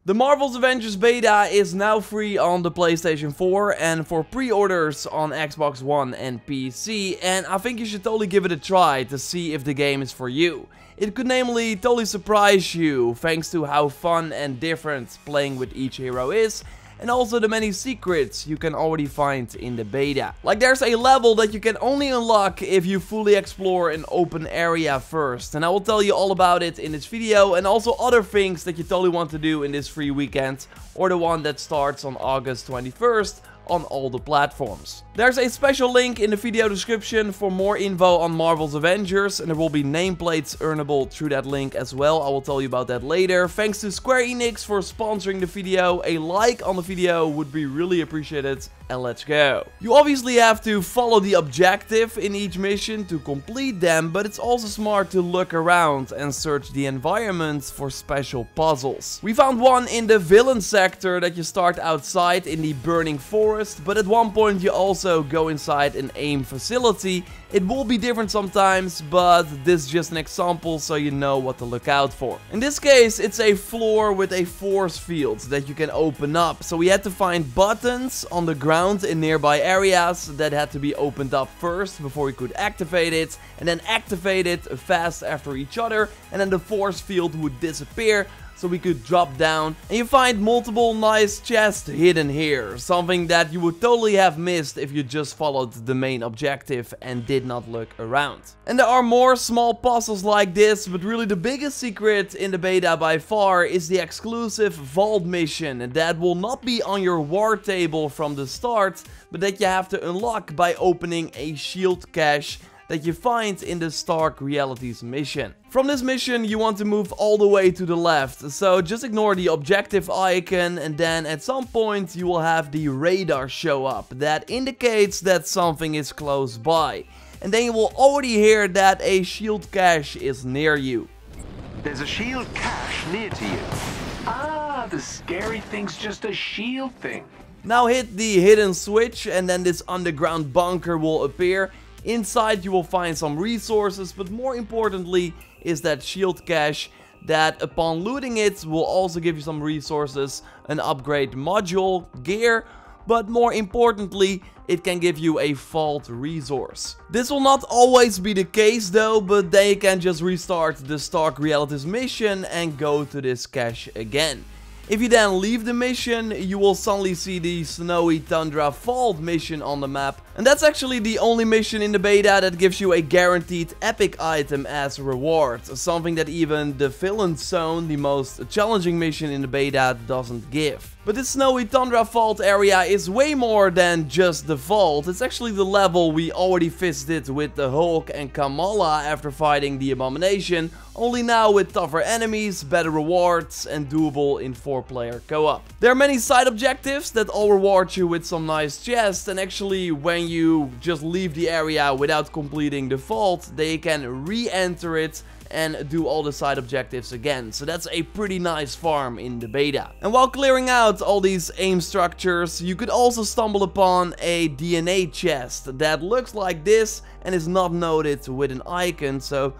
The Marvel's Avengers beta is now free on the PlayStation 4 and for pre-orders on Xbox One and PC, and I think you should totally give it a try to see if the game is for you. It could namely totally surprise you thanks to how fun and different playing with each hero is, and also the many secrets you can already find in the beta. Like there's a level that you can only unlock if you fully explore an open area first, and I will tell you all about it in this video, and also other things that you totally want to do in this free weekend, or the one that starts on August 21st on all the platforms. There's a special link in the video description for more info on Marvel's Avengers, and there will be nameplates earnable through that link as well. I will tell you about that later. Thanks to Square Enix for sponsoring the video. A like on the video would be really appreciated, and let's go. You obviously have to follow the objective in each mission to complete them, but it's also smart to look around and search the environment for special puzzles. We found one in the villain sector that you start outside in the burning forest, but at one point you also go inside an aim facility. It will be different sometimes, but this is just an example so you know what to look out for. In this case, it's a floor with a force field that you can open up. So we had to find buttons on the ground in nearby areas that had to be opened up first before we could activate it, and then activate it fast after each other, and then the force field would disappear. So we could drop down, and you find multiple nice chests hidden here. Something that you would totally have missed if you just followed the main objective and did not look around. And there are more small puzzles like this, but really the biggest secret in the beta by far is the exclusive vault mission. And that will not be on your war table from the start, but that you have to unlock by opening a shield cache that you find in the Stark Realities mission. From this mission you want to move all the way to the left, so just ignore the objective icon, and then at some point you will have the radar show up that indicates that something is close by. And then you will already hear that a shield cache is near you. There's a shield cache near to you. Ah, the scary thing's just a shield thing. Now hit the hidden switch and then this underground bunker will appear. Inside you will find some resources, but more importantly is that shield cache that upon looting it will also give you some resources, an upgrade module, gear, but more importantly it can give you a vault resource. This will not always be the case though, but then you can just restart the Stark Realities mission and go to this cache again. If you then leave the mission, you will suddenly see the Snowy Tundra Vault mission on the map. And that's actually the only mission in the beta that gives you a guaranteed epic item as a reward. Something that even the Villain Zone, the most challenging mission in the beta, doesn't give. But this Snowy Tundra Vault area is way more than just the vault. It's actually the level we already visited with the Hulk and Kamala after fighting the Abomination, only now with tougher enemies, better rewards, and doable in 4-player co-op. There are many side objectives that all reward you with some nice chests, and actually when you just leave the area without completing the vault, they can re-enter it and do all the side objectives again. So that's a pretty nice farm in the beta. And while clearing out all these aim structures, you could also stumble upon a DNA chest that looks like this and is not noted with an icon, so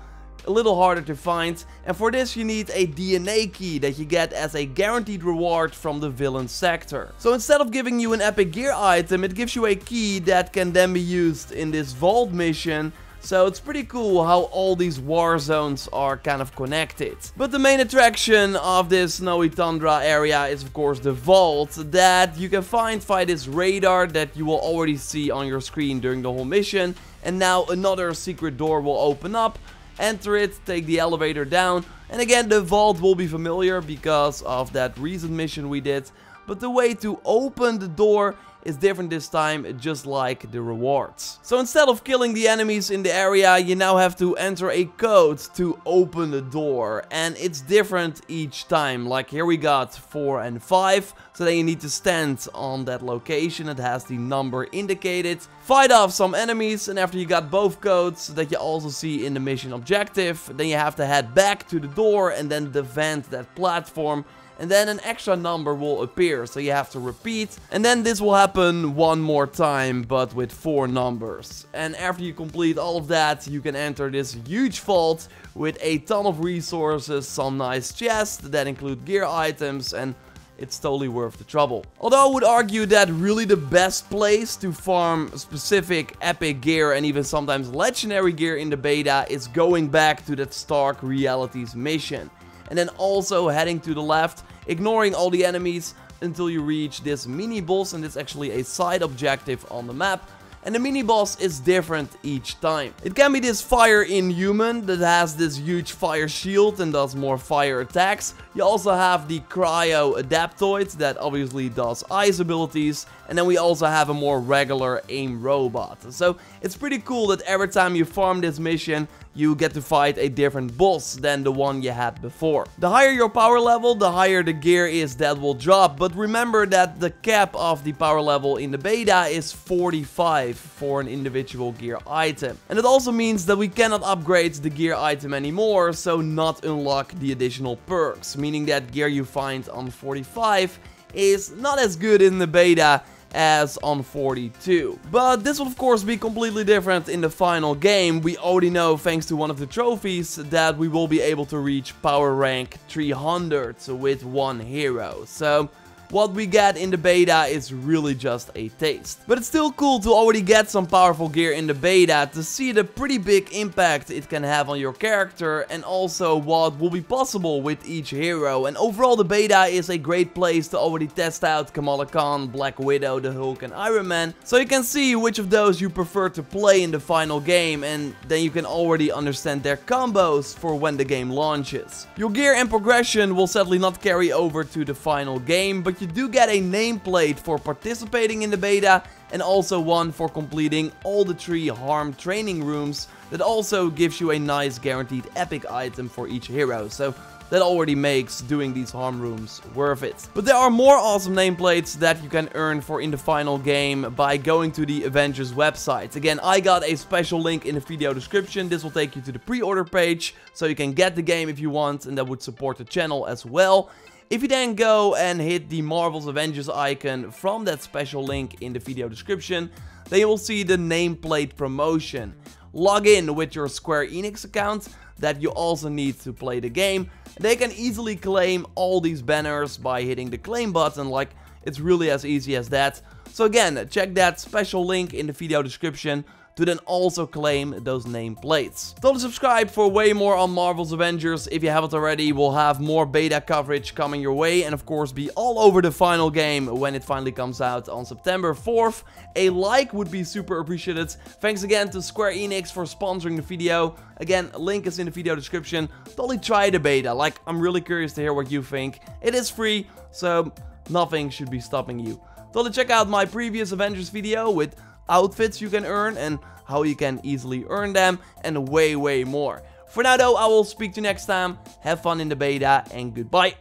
a little harder to find. And for this you need a DNA key that you get as a guaranteed reward from the villain sector. So instead of giving you an epic gear item, it gives you a key that can then be used in this vault mission. So it's pretty cool how all these war zones are kind of connected. But the main attraction of this Snowy Tundra area is of course the vault that you can find via this radar that you will already see on your screen during the whole mission. And now another secret door will open up. Enter it, take the elevator down, and again the vault will be familiar because of that recent mission we did. But the way to open the door is different this time, just like the rewards. So instead of killing the enemies in the area, you now have to enter a code to open the door. And it's different each time. Like here we got 4 and 5. So then you need to stand on that location that has the number indicated. Fight off some enemies, and after you got both codes that you also see in the mission objective, then you have to head back to the door and then defend that platform. And then an extra number will appear, so you have to repeat. And then this will happen one more time, but with 4 numbers. And after you complete all of that, you can enter this huge vault with a ton of resources, some nice chests that include gear items, and it's totally worth the trouble. Although I would argue that really the best place to farm specific epic gear and even sometimes legendary gear in the beta is going back to that Stark Realities mission. And then also heading to the left, ignoring all the enemies until you reach this mini boss, and it's actually a side objective on the map. And the mini boss is different each time. It can be this fire inhuman that has this huge fire shield and does more fire attacks. You also have the cryo adaptoid that obviously does ice abilities. And then we also have a more regular aim robot. So it's pretty cool that every time you farm this mission, you get to fight a different boss than the one you had before. The higher your power level, the higher the gear is that will drop. But remember that the cap of the power level in the beta is 45 for an individual gear item. And it also means that we cannot upgrade the gear item anymore, so not unlock the additional perks. Meaning that gear you find on 45 is not as good in the beta as on 42. But this will of course be completely different in the final game. We already know, thanks to one of the trophies, that we will be able to reach power rank 300 with one hero. So what we get in the beta is really just a taste. But it's still cool to already get some powerful gear in the beta, to see the pretty big impact it can have on your character, and also what will be possible with each hero. And overall the beta is a great place to already test out Kamala Khan, Black Widow, the Hulk and Iron Man, so you can see which of those you prefer to play in the final game, and then you can already understand their combos for when the game launches. Your gear and progression will sadly not carry over to the final game, but you do get a nameplate for participating in the beta, and also one for completing all the 3 harm training rooms that also gives you a nice guaranteed epic item for each hero. So that already makes doing these harm rooms worth it. But there are more awesome nameplates that you can earn for in the final game by going to the Avengers website. Again, I got a special link in the video description. This will take you to the pre-order page, so you can get the game if you want, and that would support the channel as well. If you then go and hit the Marvel's Avengers icon from that special link in the video description, then you will see the nameplate promotion. Log in with your Square Enix account that you also need to play the game. They can easily claim all these banners by hitting the claim button, like it's really as easy as that. So again, check that special link in the video description to then also claim those nameplates. Totally subscribe for way more on Marvel's Avengers if you haven't already. We'll have more beta coverage coming your way, and of course be all over the final game when it finally comes out on September 4th. A like would be super appreciated. Thanks again to Square Enix for sponsoring the video. Again, link is in the video description. Totally try the beta, like I'm really curious to hear what you think. It is free, so nothing should be stopping you. Totally check out my previous Avengers video with outfits you can earn and how you can easily earn them, and way more. For now though, I will speak to you next time. Have fun in the beta and goodbye.